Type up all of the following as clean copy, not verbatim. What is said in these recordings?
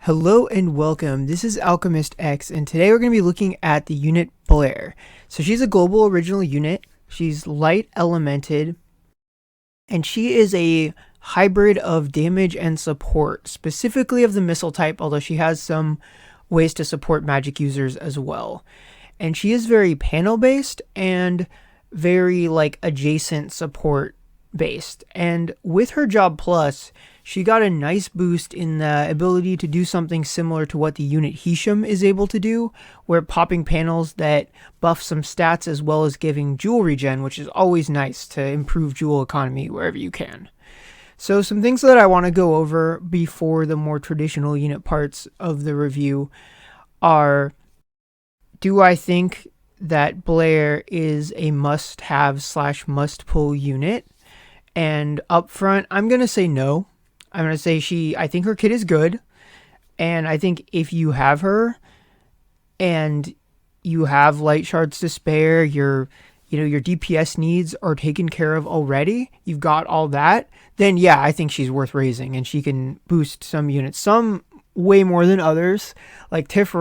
Hello and welcome. This is Alchemistexe, and today we're going to be looking at the unit Blair. So she's a global original unit. She's light elemented, and she is a hybrid of damage and support, specifically of the missile type, although she has some ways to support magic users as well. And she is very panel based and very adjacent support based. And with her job plus, she got a nice boost in the ability to do something similar to what the unit Hisham is able to do, where popping panels that buff some stats as well as giving jewel regen, which is always nice to improve jewel economy wherever you can. So some things that I want to go over before the more traditional unit parts of the review are, do I think that Blair is a must-have / must-pull unit? And up front, I'm going to say no. I'm going to say I think her kit is good. And I think if you have her and you have light shards to spare, your DPS needs are taken care of already, you've got all that, then yeah, I think she's worth raising and she can boost some units, some way more than others. Like Tiph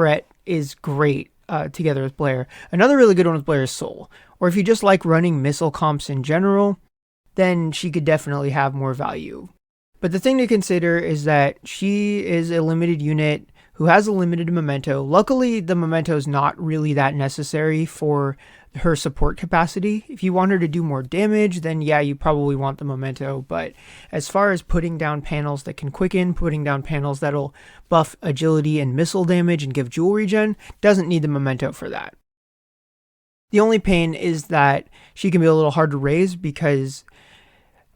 is great together with Blair. Another really good one with Blair is Soul. Or if you just like running missile comps in general, then she could definitely have more value. But the thing to consider is that she is a limited unit who has a limited memento. Luckily, the memento is not really that necessary for her support capacity. If you want her to do more damage, then yeah, you probably want the memento. But as far as putting down panels that can quicken, putting down panels that'll buff agility and missile damage and give jewel regen, doesn't need the memento for that. The only pain is that she can be a little hard to raise because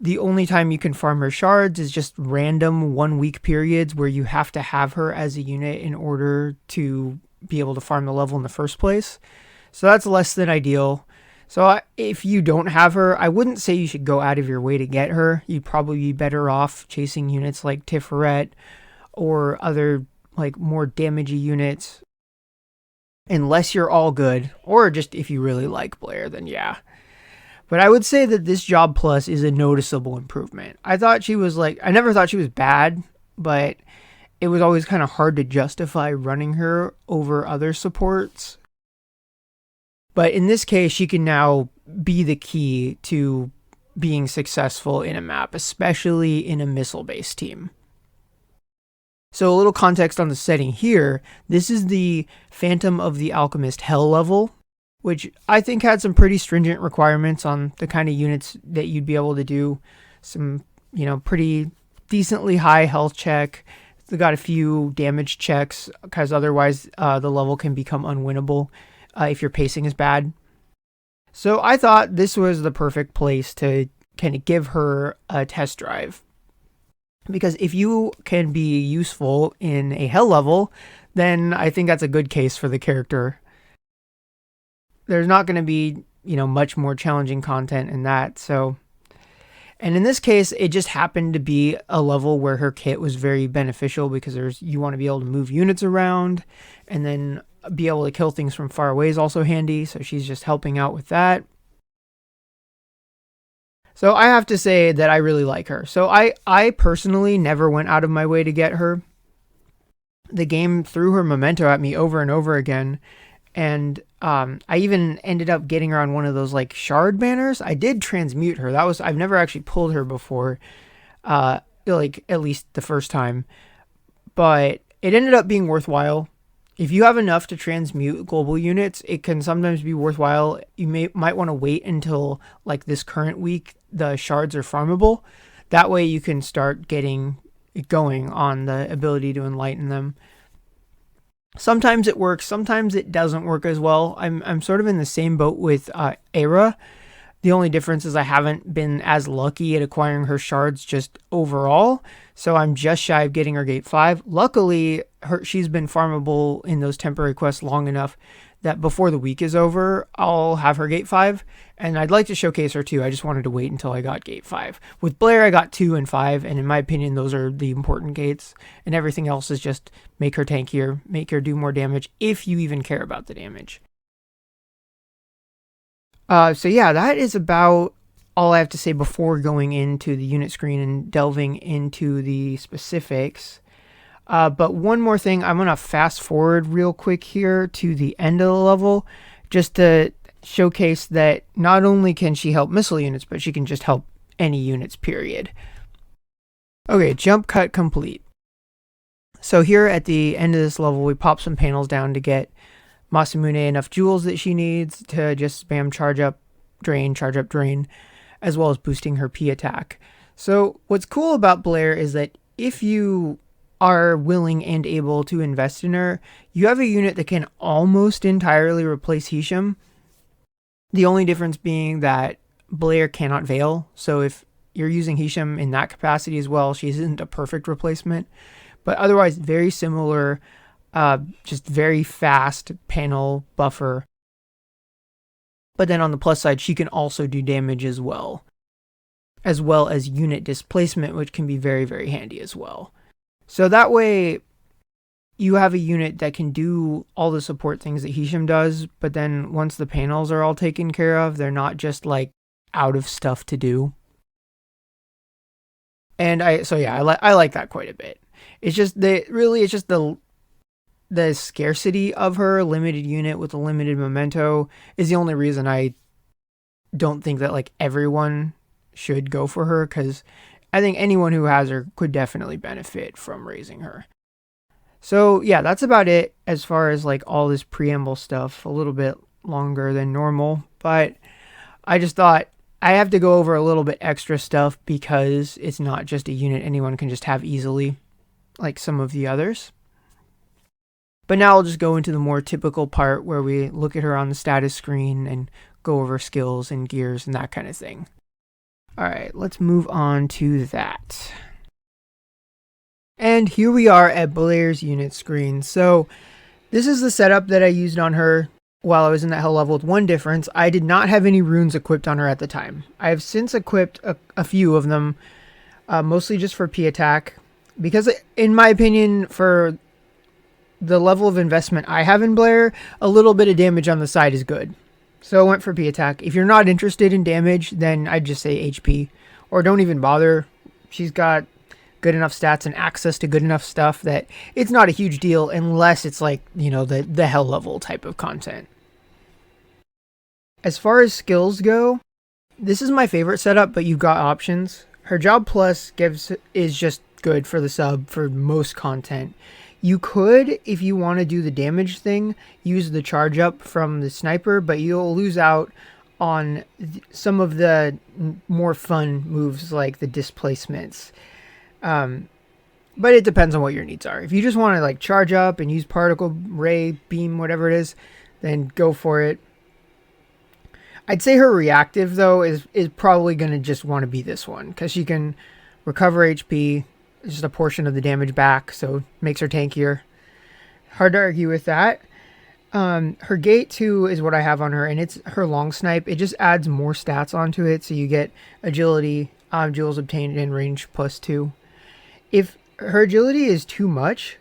the only time you can farm her shards is just random 1 week periods where you have to have her as a unit in order to be able to farm the level in the first place. So that's less than ideal. So if you don't have her, I wouldn't say you should go out of your way to get her. You'd probably be better off chasing units like Tiph or other more damagey units. Unless you're all good, or just if you really like Blair, then yeah. But I would say that this job plus is a noticeable improvement. I never thought she was bad, but it was always kind of hard to justify running her over other supports. But in this case, she can now be the key to being successful in a map, especially in a missile-based team. So a little context on the setting here. This is the Phantom of the Alchemist Hell level, which I think had some pretty stringent requirements on the kind of units that you'd be able to do. Some, pretty decently high health check. They got a few damage checks because otherwise the level can become unwinnable if your pacing is bad. So I thought this was the perfect place to kind of give her a test drive. Because if you can be useful in a hell level, then I think that's a good case for the character. There's not going to be, much more challenging content in that. So, and in this case, it just happened to be a level where her kit was very beneficial because you want to be able to move units around and then be able to kill things from far away is also handy. So she's just helping out with that. So I have to say that I really like her. So I personally never went out of my way to get her. The game threw her memento at me over and over again. And I even ended up getting her on one of those shard banners. I did transmute her. I've never actually pulled her before, at least the first time. But it ended up being worthwhile. If you have enough to transmute global units, it can sometimes be worthwhile. You might want to wait until this current week the shards are farmable. That way you can start getting it going on the ability to enlighten them. Sometimes it works, sometimes it doesn't work as well. I'm sort of in the same boat with Era. The only difference is I haven't been as lucky at acquiring her shards just overall, so I'm just shy of getting her Gate 5. Luckily, she's been farmable in those temporary quests long enough that before the week is over, I'll have her Gate 5, and I'd like to showcase her too. I just wanted to wait until I got Gate 5. With Blair, I got 2 and 5, and in my opinion, those are the important gates, and everything else is just make her tankier, make her do more damage, if you even care about the damage. So yeah, that is about all I have to say before going into the unit screen and delving into the specifics. But one more thing, I'm going to fast forward real quick here to the end of the level just to showcase that not only can she help missile units, but she can just help any units, period. Okay, jump cut complete. So here at the end of this level, we pop some panels down to get Masamune enough jewels that she needs to just spam charge up, drain, as well as boosting her P attack. So what's cool about Blair is that if you are willing and able to invest in her, you have a unit that can almost entirely replace Hisham. The only difference being that Blair cannot veil. So if you're using Hisham in that capacity as well, she isn't a perfect replacement. But otherwise, very similar, just very fast panel buffer. But then on the plus side, she can also do damage as well as unit displacement, which can be very, very handy as well. So that way, you have a unit that can do all the support things that Hisham does, but then once the panels are all taken care of, they're not just like out of stuff to do. And I like that quite a bit. It's just the scarcity of her limited unit with a limited memento is the only reason I don't think that like everyone should go for her, because I think anyone who has her could definitely benefit from raising her. So yeah, that's about it as far as like all this preamble stuff, a little bit longer than normal, but I just thought I have to go over a little bit extra stuff because it's not just a unit anyone can just have easily like some of the others. But now I'll just go into the more typical part where we look at her on the status screen and go over skills and gears and that kind of thing. Alright, let's move on to that. And here we are at Blair's unit screen. So this is the setup that I used on her while I was in that hell level, with one difference. I did not have any runes equipped on her at the time. I have since equipped a few of them, mostly just for P attack, because in my opinion, for the level of investment I have in Blair, a little bit of damage on the side is good. So I went for P attack. If you're not interested in damage, then I'd just say HP, or don't even bother. She's got good enough stats and access to good enough stuff that it's not a huge deal unless it's like, you know, the hell level type of content. As far as skills go, this is my favorite setup, but you've got options. Her job plus is just good for the sub for most content. You could, if you want to do the damage thing, use the charge up from the sniper, but you'll lose out on some of the more fun moves like the displacements. But it depends on what your needs are. If you just want to like charge up and use particle, ray, beam, whatever it is, then go for it. I'd say her reactive though is probably going to just want to be this one, because she can recover HP, just a portion of the damage back, so makes her tankier. Hard to argue with that. Her gate 2 is what I have on her, and it's her long snipe. It just adds more stats onto it, so you get agility, jewels obtained in range +2. If her agility is too much,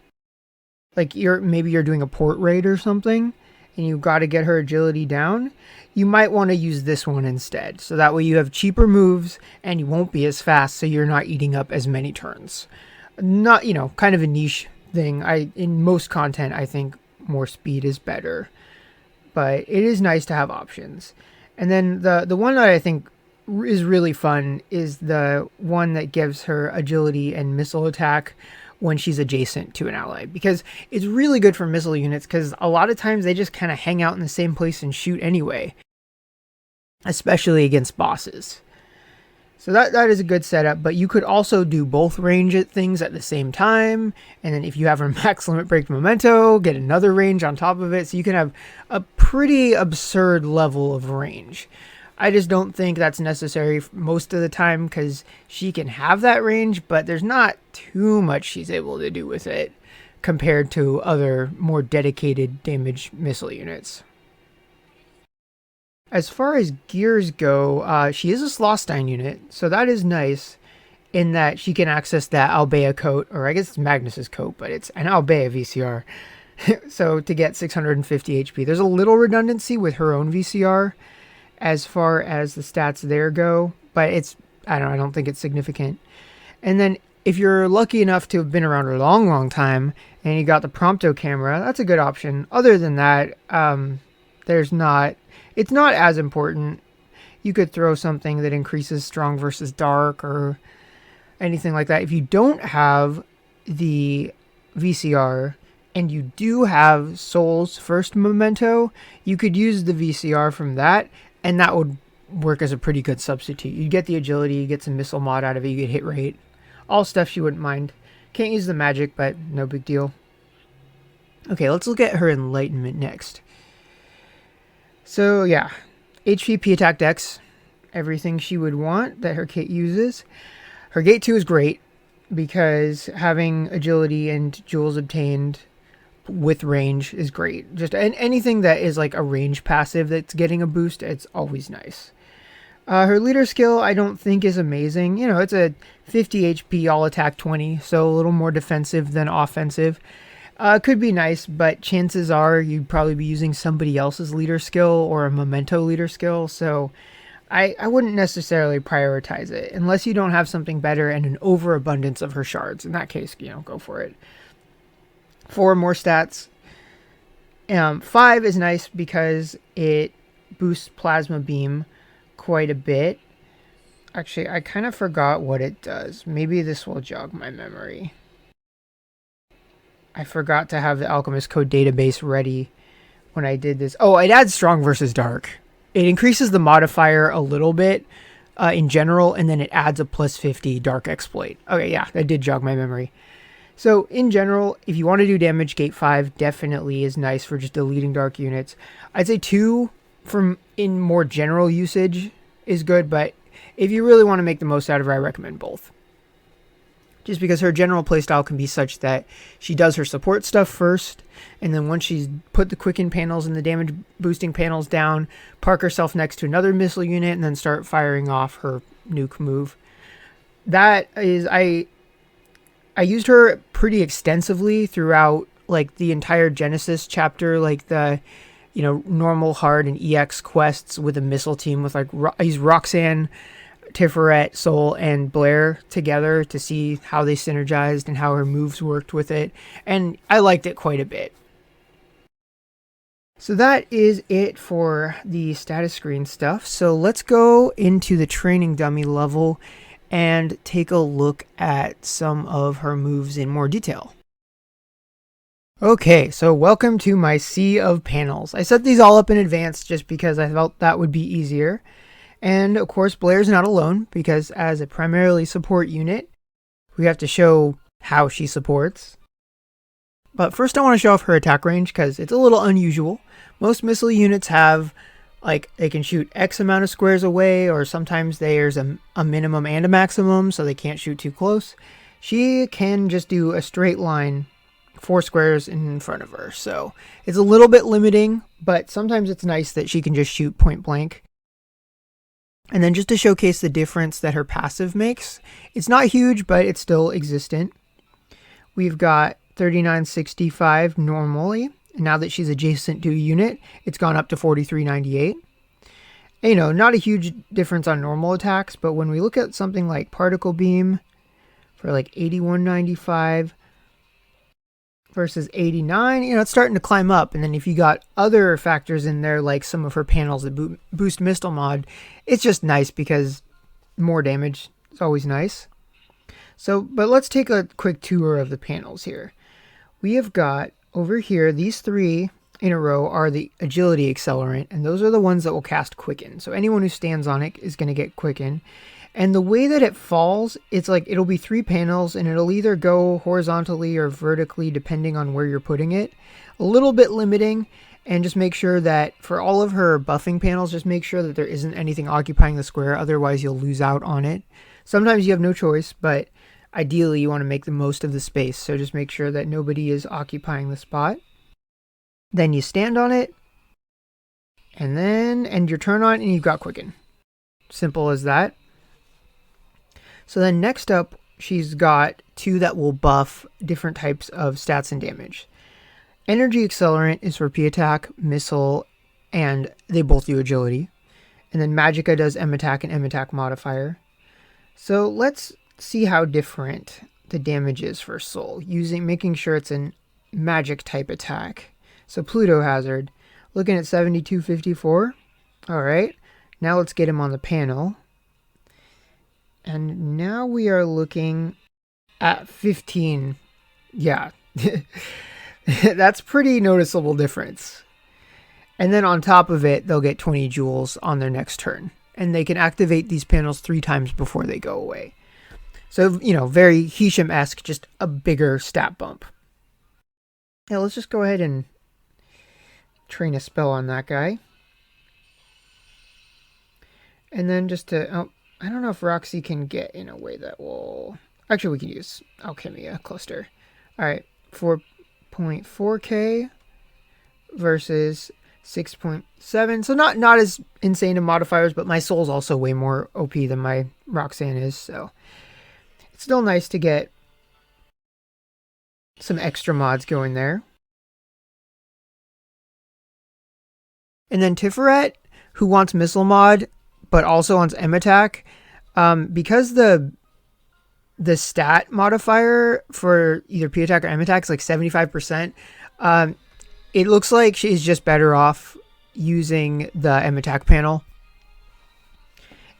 like maybe you're doing a port raid or something, and you've got to get her agility down, you might want to use this one instead. So that way you have cheaper moves and you won't be as fast, so you're not eating up as many turns. Not, kind of a niche thing. In most content, I think more speed is better. But it is nice to have options. And then the one that I think is really fun is the one that gives her agility and missile attack when she's adjacent to an ally, because it's really good for missile units, because a lot of times they just kind of hang out in the same place and shoot anyway, especially against bosses. So that is a good setup, but you could also do both range things at the same time, and then if you have her max limit break memento, get another range on top of it, so you can have a pretty absurd level of range. I just don't think that's necessary most of the time, because she can have that range, but there's not too much she's able to do with it compared to other more dedicated damage missile units. As far as gears go, she is a Slotstein unit, so that is nice in that she can access that Albea coat, or I guess it's Magnus's coat, but it's an Albea VCR. So to get 650 HP. There's a little redundancy with her own VCR as far as the stats there go, but I don't think it's significant. And then if you're lucky enough to have been around a long time and you got the Prompto camera, that's a good option. Other than that, it's not as important. You could throw something that increases strong versus dark or anything like that. If you don't have the VCR and you do have Soul's first memento, you could use the VCR from that, and that would work as a pretty good substitute. You get the agility, you get some missile mod out of it, you get hit rate. All stuff she wouldn't mind. Can't use the magic, but no big deal. Okay, let's look at her enlightenment next. So yeah, HP attack dex, everything she would want that her kit uses. Her gate 2 is great because having agility and jewels obtained with range is great. Just anything that is like a range passive that's getting a boost, it's always nice. Her leader skill I don't think is amazing. You know, it's a 50 HP all attack 20, so a little more defensive than offensive. Could be nice, but chances are you'd probably be using somebody else's leader skill or a memento leader skill, so I wouldn't necessarily prioritize it unless you don't have something better and an overabundance of her shards. In that case, you know, go for it. 4 more stats. 5 is nice because it boosts plasma beam quite a bit. Actually, I kind of forgot what it does. Maybe this will jog my memory. I forgot to have the Alchemist Code database ready when I did this. Oh, it adds strong versus dark. It increases the modifier a little bit in general, and then it adds a plus 50 dark exploit. Okay, yeah, that did jog my memory. So in general, if you want to do damage, gate 5 definitely is nice for just deleting dark units. I'd say 2 in more general usage is good, but if you really want to make the most out of her, I recommend both. Just because her general playstyle can be such that she does her support stuff first, and then once she's put the quicken panels and the damage boosting panels down, park herself next to another missile unit and then start firing off her nuke move. That is, I used her pretty extensively throughout like the entire Genesis chapter, like the, you know, normal, hard, and EX quests with a missile team with like I use Roxanne, Tiferet, Soul, and Blair together to see how they synergized and how her moves worked with it, and I liked it quite a bit. So that is it for the status screen stuff. So let's go into the training dummy level and take a look at some of her moves in more detail. Okay, so welcome to my sea of panels. I set these all up in advance just because I felt that would be easier. And of course, Blair's not alone because as a primarily support unit, we have to show how she supports. But first I want to show off her attack range because it's a little unusual. Most missile units have, like, they can shoot X amount of squares away, or sometimes there's a minimum and a maximum, so they can't shoot too close. She can just do a straight line 4 squares in front of her, so it's a little bit limiting, but sometimes it's nice that she can just shoot point blank. And then just to showcase the difference that her passive makes, it's not huge, but it's still existent. We've got 3965 normally, and now that she's adjacent to a unit, it's gone up to 4398. You know, not a huge difference on normal attacks, but when we look at something like Particle Beam for like 8195 versus 89, you know, it's starting to climb up. And then if you got other factors in there, like some of her panels that boost Missile Mod, it's just nice because more damage is always nice. So, but let's take a quick tour of the panels here. We have got over here, these 3 in a row are the agility accelerant, and those are the ones that will cast Quicken. So anyone who stands on it is going to get Quicken. And the way that it falls, it's like it'll be 3 panels and it'll either go horizontally or vertically depending on where you're putting it. A little bit limiting, and just make sure that for all of her buffing panels, just make sure that there isn't anything occupying the square, otherwise you'll lose out on it. Sometimes you have no choice, but ideally you want to make the most of the space, so just make sure that nobody is occupying the spot. Then you stand on it, and then end your turn on, and you've got Quicken. Simple as that. So then next up, she's got 2 that will buff different types of stats and damage. Energy Accelerant is for P-Attack, Missile, and they both do Agility. And then Magicka does M-Attack and M-Attack modifier. So let's see how different the damage is for soul, making sure it's a magic type attack. So Pluto Hazard, looking at 7254. All right, now let's get him on the panel. And now we are looking at 15. Yeah, that's pretty noticeable difference. And then on top of it, they'll get 20 jewels on their next turn. And they can activate these panels 3 times before they go away. So, you know, very Hisham-esque, just a bigger stat bump. Yeah, let's just go ahead and train a spell on that guy. And then just to... Oh, I don't know if Roxy can get in a way that will... Actually, we can use Alchemia Cluster. Alright, 4.4k versus 6.7. So not as insane in modifiers, but my soul's also way more OP than my Roxanne is, so it's still nice to get some extra mods going there. And then Tiferet, who wants Missile Mod, but also wants M Attack, because the stat modifier for either P Attack or M Attack is like 75%, it looks like she's just better off using the M Attack panel.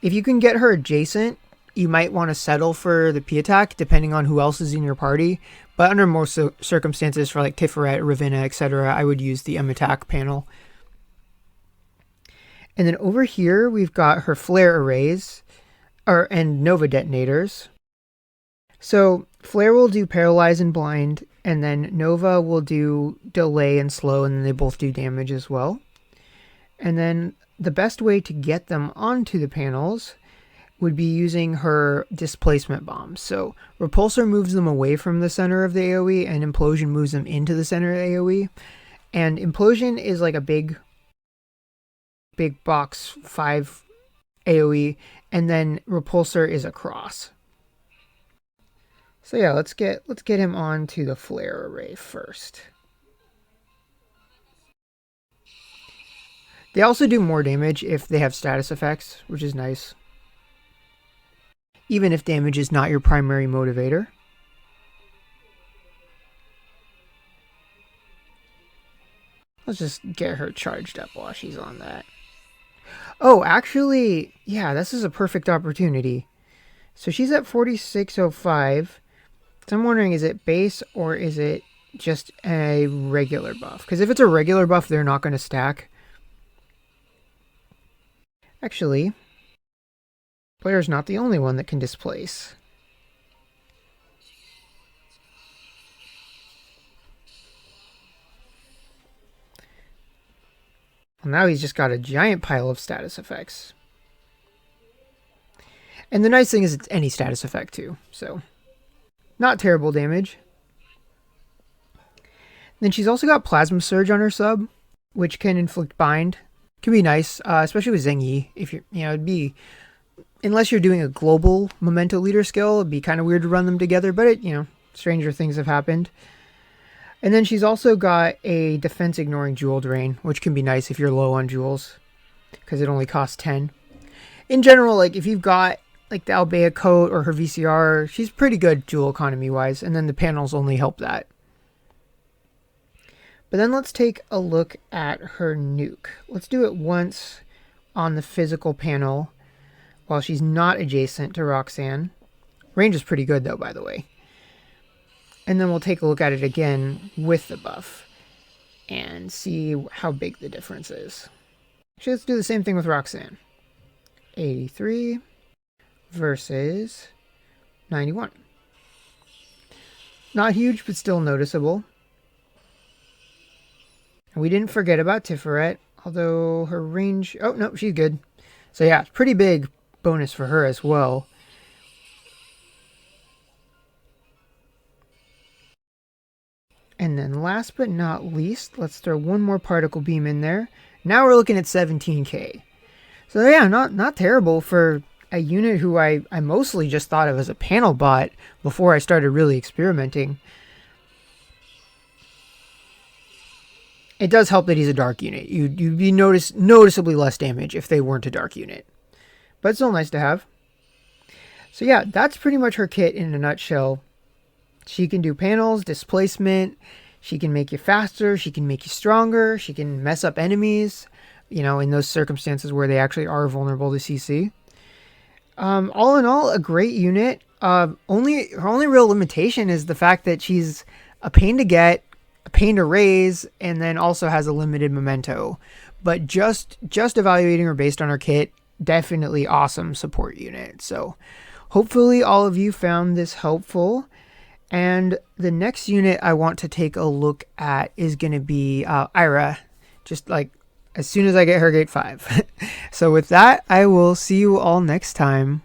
If you can get her adjacent, you might want to settle for the P Attack, depending on who else is in your party. But under most circumstances, for like Tiferet, Ravenna, etc., I would use the M Attack panel. And then over here, we've got her flare arrays and Nova detonators. So Flare will do Paralyze and Blind, and then Nova will do Delay and Slow, and then they both do damage as well. And then the best way to get them onto the panels would be using her Displacement Bombs. So Repulsor moves them away from the center of the AoE, and Implosion moves them into the center of the AoE. And Implosion is like a big box 5 AoE, and then Repulsor is a cross. So yeah, let's get him onto the flare array first. They also do more damage if they have status effects, which is nice. Even if damage is not your primary motivator. Let's just get her charged up while she's on that. Oh, actually, yeah, this is a perfect opportunity. So she's at 4605. So I'm wondering, is it base or is it just a regular buff? Because if it's a regular buff, they're not going to stack. Actually, Blair's not the only one that can displace. Well, now he's just got a giant pile of status effects. And the nice thing is it's any status effect too, so not terrible damage. Then she's also got Plasma Surge on her sub, which can inflict bind. Can be nice, especially with Zheng Yi. If you're, it'd be, unless you're doing a global Memento Leader skill, it'd be kind of weird to run them together, but stranger things have happened. And then she's also got a Defense Ignoring Jewel Drain, which can be nice if you're low on jewels, because it only costs 10. In general, like if you've got like the Albea coat or her VCR, she's pretty good jewel economy wise, and then the panels only help that. But then let's take a look at her nuke. Let's do it once on the physical panel while she's not adjacent to Roxanne. Range is pretty good though, by the way. And then we'll take a look at it again with the buff and see how big the difference is. Actually, let's do the same thing with Roxanne. 83 versus 91. Not huge, but still noticeable. And we didn't forget about Tiferet, although her range... Oh, no, she's good. So yeah, pretty big bonus for her as well. And then last but not least, let's throw one more particle beam in there. Now we're looking at 17k. So yeah, not terrible for a unit who I mostly just thought of as a panel bot before I started really experimenting. It does help that he's a dark unit. You'd be noticeably less damage if they weren't a dark unit. But it's still nice to have. So yeah, that's pretty much her kit in a nutshell. She can do panels, displacement. She can make you faster. She can make you stronger. She can mess up enemies, you know, in those circumstances where they actually are vulnerable to CC. All in all, a great unit. Her only real limitation is the fact that she's a pain to get, a pain to raise, and then also has a limited memento. But just evaluating her based on her kit, definitely awesome support unit. So hopefully all of you found this helpful. And the next unit I want to take a look at is going to be Ira, just like as soon as I get her gate 5. So with that, I will see you all next time.